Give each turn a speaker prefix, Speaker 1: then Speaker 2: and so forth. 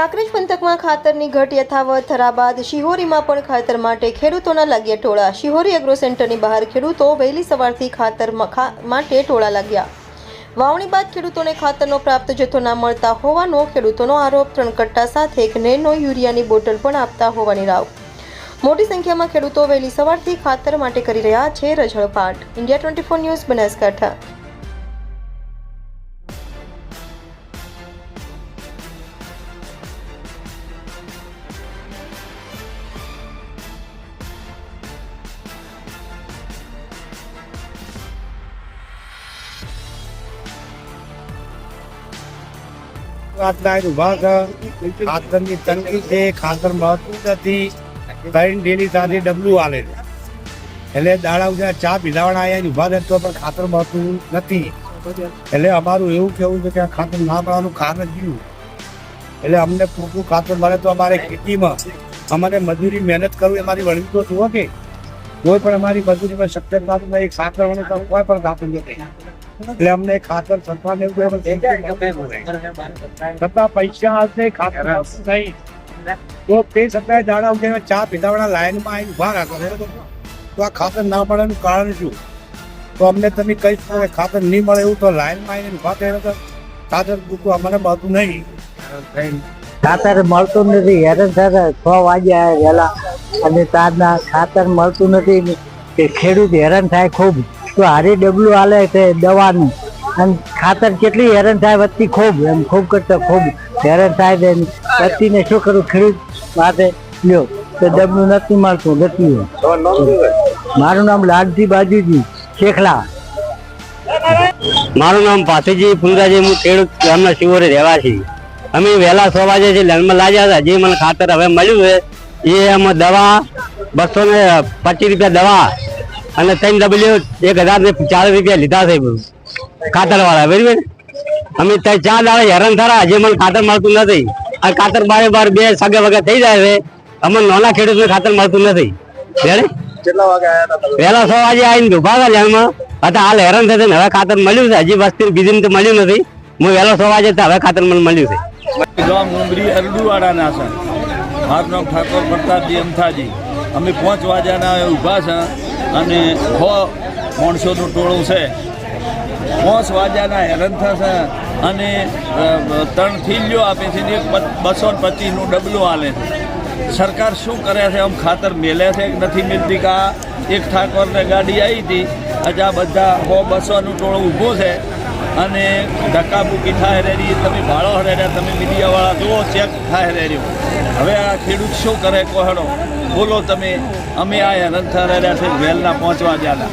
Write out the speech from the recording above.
Speaker 1: કાંકરેજ પંથકમાં ખાતરની ઘટ યથાવત થયા બાદ શિહોરીમાં પણ ખાતર માટે ખેડૂતોના લાગ્યા ટોળા। શિહોરી એગ્રો સેન્ટરની બહાર ખેડૂતો વહેલી સવારથી ખાતર માટે ટોળા લાગ્યા। વાવણી બાદ ખેડૂતોને ખાતરનો પ્રાપ્ત જથ્થો ના મળતા હોવાનો ખેડૂતોનો આરોપ। 3 કટ્ટા સાથે એક નેનો યુરિયાની બોટલ પણ આપતા હોવાની રાવ। મોટી સંખ્યામાં ખેડૂતો વહેલી સવારથી ખાતર માટે કરી રહ્યા છે રઝળપાટ। India 24 news Banaskantha.
Speaker 2: ખાતરની તંગી છે, ખાતર મળતું નથી, ડેલી સાથે ડબલું હાલે છે એટલે દાડા ઉજા ચા પીધાવાના આવ્યા ઉભા રહેતો પણ ખાતર મળતું નથી। એટલે અમારું એવું કેવું છે કે આ ખાતર ના મળવાનું કારણ જીવું એટલે અમને પૂરતું ખાતર મળે તો અમારે ખેતીમાં અમારે મજૂરી મહેનત કરવી અમારી વળવી તો જુઓ કે કોઈ પણ અમારી મજૂરીમાં શક્ય થતું નહીં। ખાતર વળે તો કોઈ પણ ખાતર નથી એટલે અમને ખાતર સરકાર છતાં પૈસા આવશે ખાતર નહીં તો તે છતાંય દાડા ઉઠે ચા પીધાવાળા લાઈનમાં આવીને ઉભા રાખો તો આ ખાતર ના મળવાનું કારણ શું? તો અમને તમે કહી શકો કે ખાતર નહીં મળે એવું તો લાઈનમાં આવીને ઉભા થયા તો ખાતર પૂરતું અમને મળતું નહીં।
Speaker 3: ખાતર મળતું નથી, હેરાન થતા 6 વાગ્યા વહેલા અને તારના ખાતર મળતું નથી કે ખેડૂત હેરાન થાય ખૂબ। તો હારી ડબલું હાલે છે દવાનું અને ખાતર કેટલી હેરાન થાય વત્તી ખૂબ એમ ખૂબ કરતા ખૂબ હેરાન થાય છે। વત્તીને શું કરું ખેડૂત માટે લ્યો તો ડબલું નથી મળતું નથી। મારું નામ લાલજી બાજુજી શેખલા।
Speaker 4: મારું નામ પાથીજી ફુલરાજી, હું ખેડૂત ગામના શિહોરી રહેવાસી। અમે વહેલા 6 વાગે લેનમાં લાગ્યા હતા। જે મને ખાતર હવે મળ્યું છે એ આમાં દવા 225 રૂપિયા દવા અને 3 ડબલ્યુ 1040 રૂપિયા લીધા છે ખાતર વાળા બરાબર। અમે 4 દાડા હેરાન થયા, જે મને ખાતર મળતું નથી। આ ખાતર બારે 2 સગે વગે થઈ જાય છે, અમને નાના ખેડૂતને ખાતર મળતું નથી। વહેલા 6 વાગે આવીને ઉભા હતા લેનમાં હતા, હાલ હેરાન થશે ને હવે ખાતર મળ્યું છે। હજી વસ્તી બીજી તો મળ્યું નથી। હું વહેલો 6 વાગે હવે ખાતર મને મળ્યું છે।
Speaker 5: ગામ ઉમરી અરડુવાડાના છે। મારું નામ ઠાકોર પ્રતાપજી અમથાજી। અમે 5 વાગ્યાના ઊભા છે અને 6 માણસોનું ટોળું છે। 5 વાગ્યાના હેરાન થશે અને 3 થેલીઓ આપે છે ને 225નું ડબલું હાલે છે। સરકાર શું કરે છે? આમ ખાતર મેલે છે કે નથી મિલતી? કે એક ઠાકોરને ગાડી આવી હતી, આજે આ બધા 100-200નું ટોળું ઊભું છે અને ધક્કાબુક્કી થાય રેડી। તમે ભાડો હરેડ્યા, તમે મીડિયાવાળા જુઓ, ચેક થાય રેડ્યો। હવે આ ખેડૂત શું કરે કોહડો બોલો તમે? અમે આ હેરાન થયા રહ્યા છે વહેલના 5 વાગ્યાના।